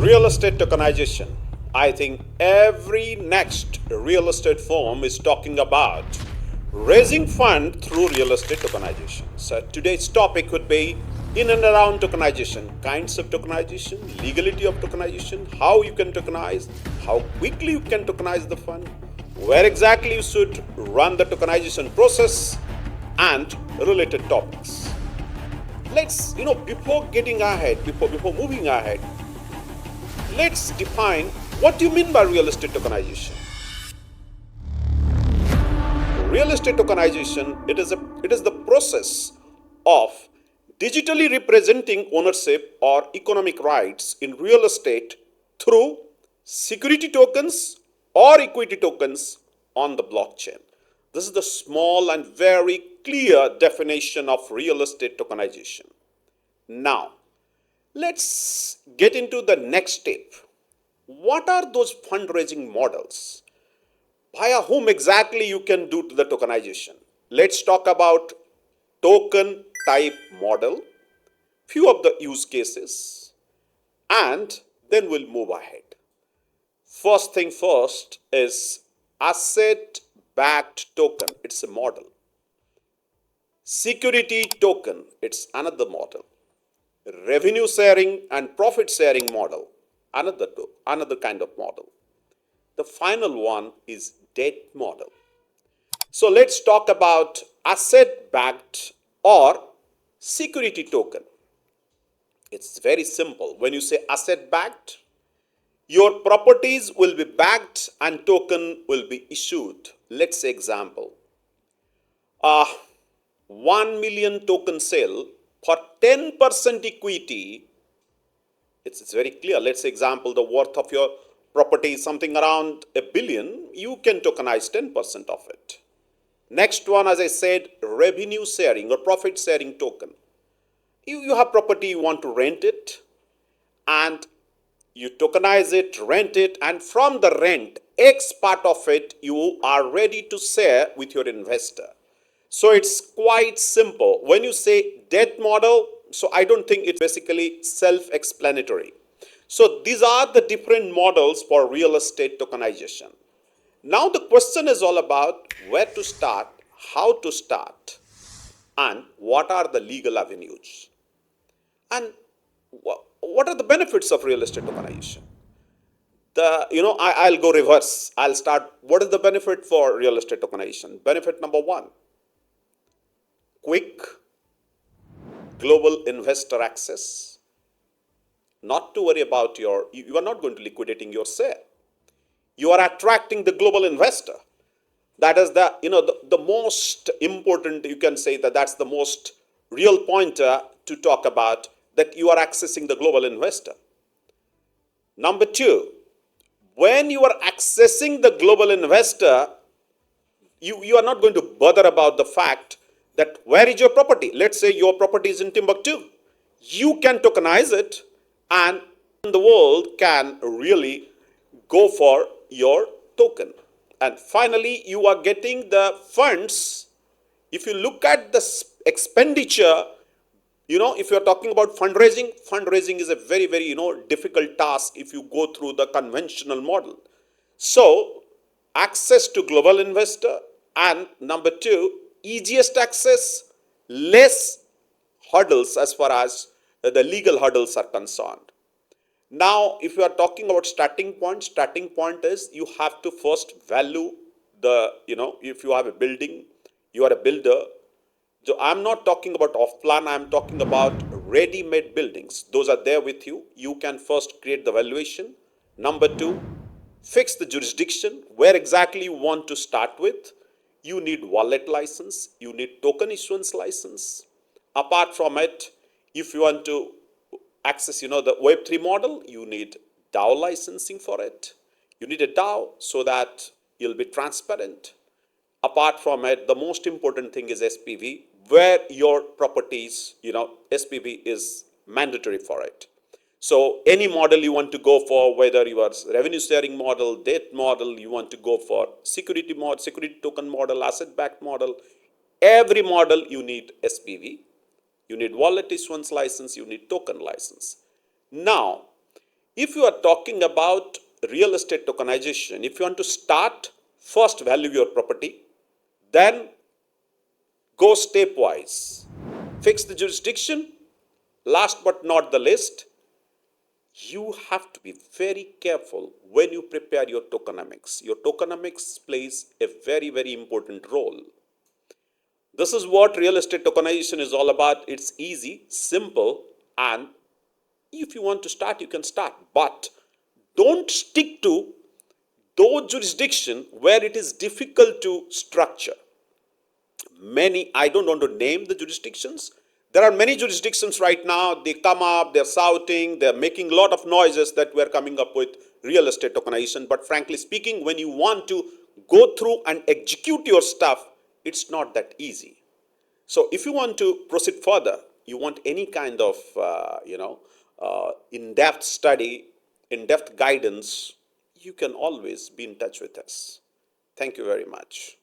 Real estate tokenization. I think every next real estate firm is talking about raising fund through real estate tokenization. So today's topic would be in and around tokenization, kinds of tokenization, legality of tokenization, how you can tokenize, how quickly you can tokenize the fund, where exactly you should run the tokenization process, and related topics. Let's, before getting ahead, before moving ahead, let's define what do you mean by real estate tokenization. Real estate tokenization, it is the process of digitally representing ownership or economic rights in real estate through security tokens or equity tokens on the blockchain. This is the small and very clear definition of real estate tokenization. Now, let's get into the next step. What are those fundraising models? Via whom exactly you can do the tokenization? Let's talk about token type model, few of the use cases, and then we'll move ahead. First thing first is asset backed token. It's a model. Security token. It's another model. Revenue sharing and profit sharing model. Another kind of model. The final one is debt model. So let's talk about asset backed or security token. It's very simple. When you say asset backed, your properties will be backed and token will be issued. Let's say example, 1 million token sale for 10% equity. It's very clear. Let's say example, the worth of your property is something around $1 billion. You can tokenize 10% of it. Next one, as I said, revenue sharing or profit sharing token. You have property, you want to rent it, and you tokenize it, rent it, and from the rent, X part of it, you are ready to share with your investor. So it's quite simple. When you say debt model, so I don't think it's basically self-explanatory. So these are the different models for real estate tokenization. Now the question is all about where to start, how to start, and what are the legal avenues. And what are the benefits of real estate tokenization? I'll go reverse. I'll start. What is the benefit for real estate tokenization? Benefit number one, quick global investor access. Not to worry about you are not going to liquidating your share. You are attracting the global investor. That is the most important, you can say that's the most real pointer to talk about, that you are accessing the global investor. Number two, when you are accessing the global investor, you are not going to bother about the fact that where is your property. Let's say your property is in Timbuktu. You can tokenize it and the world can really go for your token. And finally, you are getting the funds. If you look at the expenditure, if you're talking about fundraising is a very, very, difficult task if you go through the conventional model. So, access to global investor, and number two, easiest access, less hurdles as far as the legal hurdles are concerned. Now, if you are talking about starting point is you have to first value if you have a building, you are a builder. So I'm not talking about off-plan, I'm talking about ready-made buildings. Those are there with you. You can first create the valuation. Number two, fix the jurisdiction, where exactly you want to start with. You need wallet license, you need token issuance license. Apart from it, if you want to access, the Web3 model, you need DAO licensing for it. You need a DAO so that you'll be transparent. Apart from it, the most important thing is SPV, where your properties, SPV is mandatory for it. So any model you want to go for, whether you are revenue sharing model, debt model, you want to go for security token model, asset backed model, every model you need SPV. You need wallet issuance license, you need token license. Now, If you are talking about real estate tokenization, if you want to start, first value your property, then go stepwise. Fix the jurisdiction. Last but not the least, you have to be very careful when you prepare your tokenomics. Your tokenomics plays a very, very important role. This is what real estate tokenization is all about. It's easy, simple, and if you want to start, you can start. But don't stick to those jurisdictions where it is difficult to structure. I don't want to name the jurisdictions. There are many jurisdictions right now, they come up, they're shouting, they're making a lot of noises that we're coming up with real estate tokenization. But frankly speaking, when you want to go through and execute your stuff, it's not that easy. So if you want to proceed further, you want any kind of, in-depth study, in-depth guidance, you can always be in touch with us. Thank you very much.